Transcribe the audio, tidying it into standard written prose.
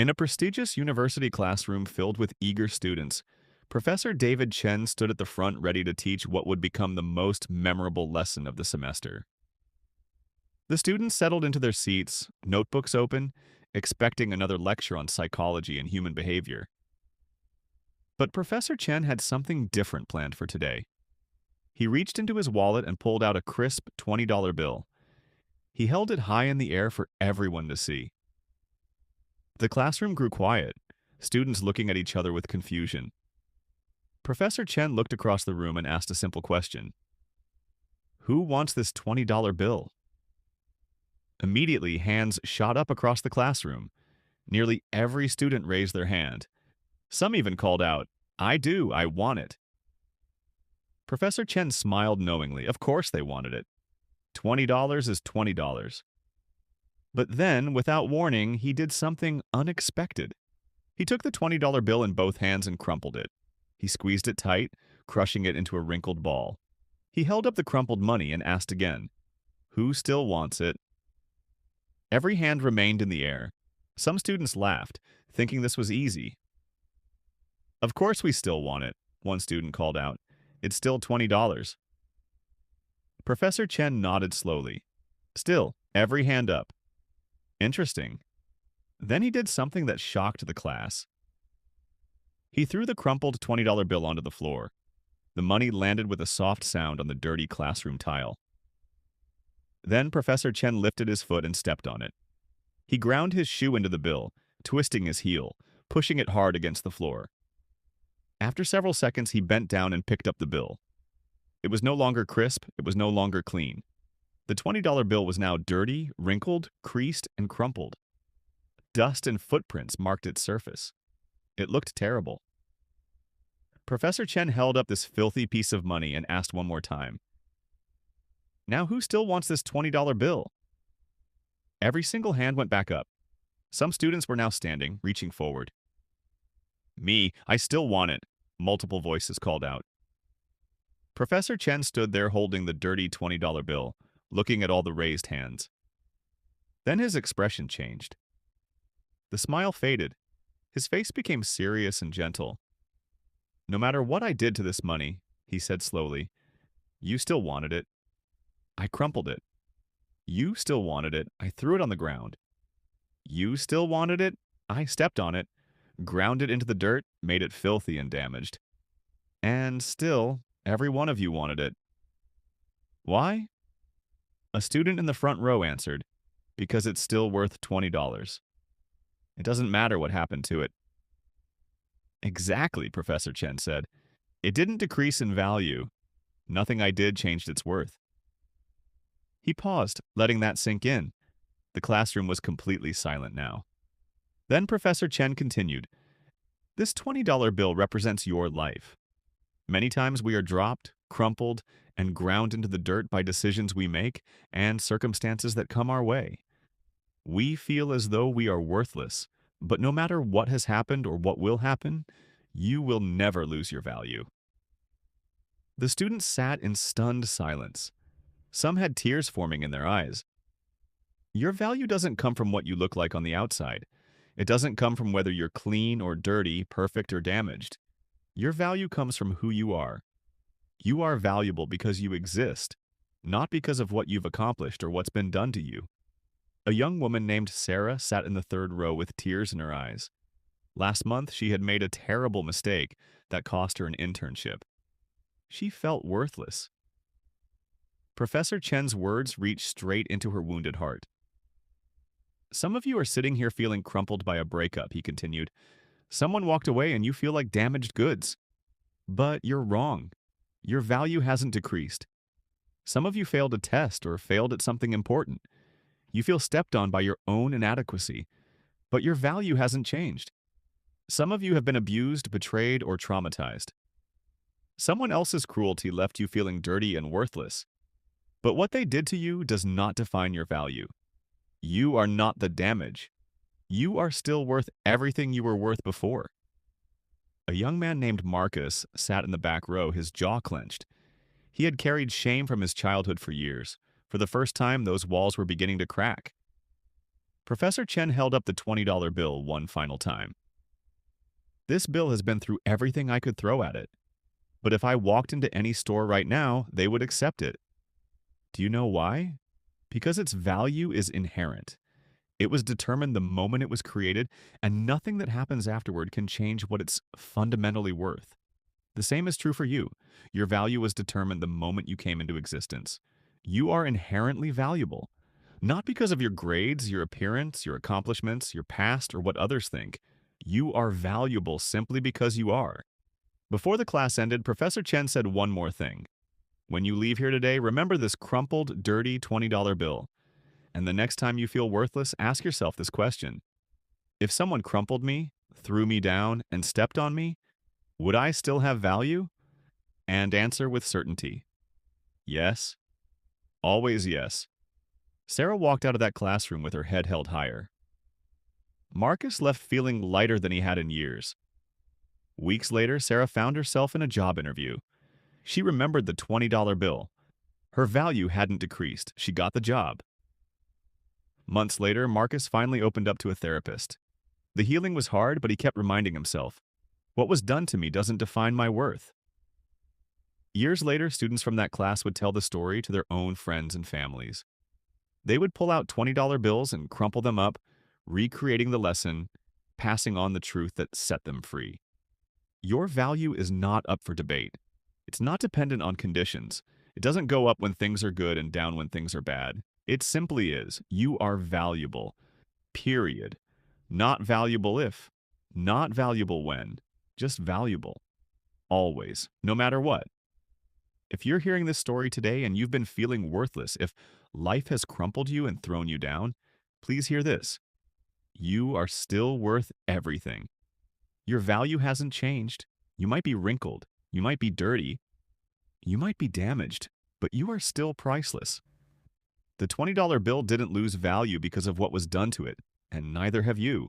In a prestigious university classroom filled with eager students, Professor David Chen stood at the front ready to teach what would become the most memorable lesson of the semester. The students settled into their seats, notebooks open, expecting another lecture on psychology and human behavior. But Professor Chen had something different planned for today. He reached into his wallet and pulled out a crisp $20 bill. He held it high in the air for everyone to see. The classroom grew quiet, students looking at each other with confusion. Professor Chen looked across the room and asked a simple question. Who wants this $20 bill? Immediately, hands shot up across the classroom. Nearly every student raised their hand. Some even called out, I do, I want it. Professor Chen smiled knowingly. Of course they wanted it. $20 is $20. But then, without warning, he did something unexpected. He took the $20 bill in both hands and crumpled it. He squeezed it tight, crushing it into a wrinkled ball. He held up the crumpled money and asked again, Who still wants it? Every hand remained in the air. Some students laughed, thinking this was easy. Of course we still want it, one student called out. It's still $20. Professor Chen nodded slowly. Still, every hand up. Interesting. Then he did something that shocked the class. He threw the crumpled $20 bill onto the floor. The money landed with a soft sound on the dirty classroom tile. Then Professor Chen lifted his foot and stepped on it. He ground his shoe into the bill, twisting his heel, pushing it hard against the floor. After several seconds, he bent down and picked up the bill. It was no longer crisp, it was no longer clean. The $20 bill was now dirty, wrinkled, creased, and crumpled. Dust and footprints marked its surface. It looked terrible. Professor Chen held up this filthy piece of money and asked one more time. Now who still wants this $20 bill? Every single hand went back up. Some students were now standing, reaching forward. Me, I still want it, multiple voices called out. Professor Chen stood there holding the dirty $20 bill, looking at all the raised hands. Then his expression changed. The smile faded. His face became serious and gentle. No matter what I did to this money, he said slowly, you still wanted it. I crumpled it. You still wanted it. I threw it on the ground. You still wanted it. I stepped on it, ground it into the dirt, made it filthy and damaged. And still, every one of you wanted it. Why? A student in the front row answered, because it's still worth $20. It doesn't matter what happened to it. Exactly, Professor Chen said. It didn't decrease in value. Nothing I did changed its worth. He paused, letting that sink in. The classroom was completely silent now. Then Professor Chen continued, This $20 bill represents your life. Many times we are dropped, crumpled, and ground into the dirt by decisions we make and circumstances that come our way. We feel as though we are worthless, but no matter what has happened or what will happen, you will never lose your value. The students sat in stunned silence. Some had tears forming in their eyes. Your value doesn't come from what you look like on the outside. It doesn't come from whether you're clean or dirty, perfect or damaged. Your value comes from who you are. You are valuable because you exist, not because of what you've accomplished or what's been done to you. A young woman named Sarah sat in the third row with tears in her eyes. Last month, she had made a terrible mistake that cost her an internship. She felt worthless. Professor Chen's words reached straight into her wounded heart. Some of you are sitting here feeling crumpled by a breakup, he continued. Someone walked away and you feel like damaged goods. But you're wrong. Your value hasn't decreased. Some of you failed a test or failed at something important. You feel stepped on by your own inadequacy, but your value hasn't changed. Some of you have been abused, betrayed, or traumatized. Someone else's cruelty left you feeling dirty and worthless. But what they did to you does not define your value. You are not the damage. You are still worth everything you were worth before. A young man named Marcus sat in the back row, his jaw clenched. He had carried shame from his childhood for years. For the first time, those walls were beginning to crack. Professor Chen held up the $20 bill one final time. This bill has been through everything I could throw at it. But if I walked into any store right now, they would accept it. Do you know why? Because its value is inherent. It was determined the moment it was created, and nothing that happens afterward can change what it's fundamentally worth. The same is true for you. Your value was determined the moment you came into existence. You are inherently valuable. Not because of your grades, your appearance, your accomplishments, your past, or what others think. You are valuable simply because you are. Before the class ended, Professor Chen said one more thing. When you leave here today, remember this crumpled, dirty $20 bill. And the next time you feel worthless, ask yourself this question. If someone crumpled me, threw me down, and stepped on me, would I still have value? And answer with certainty. Yes. Always yes. Sarah walked out of that classroom with her head held higher. Marcus left feeling lighter than he had in years. Weeks later, Sarah found herself in a job interview. She remembered the $20 bill. Her value hadn't decreased. She got the job. Months later, Marcus finally opened up to a therapist. The healing was hard, but he kept reminding himself, what was done to me doesn't define my worth. Years later, students from that class would tell the story to their own friends and families. They would pull out $20 bills and crumple them up, recreating the lesson, passing on the truth that set them free. Your value is not up for debate. It's not dependent on conditions. It doesn't go up when things are good and down when things are bad. It simply is. You are valuable. Period. Not valuable if. Not valuable when. Just valuable. Always. No matter what. If you're hearing this story today and you've been feeling worthless, if life has crumpled you and thrown you down, please hear this. You are still worth everything. Your value hasn't changed. You might be wrinkled. You might be dirty. You might be damaged, but you are still priceless. The $20 bill didn't lose value because of what was done to it, and neither have you.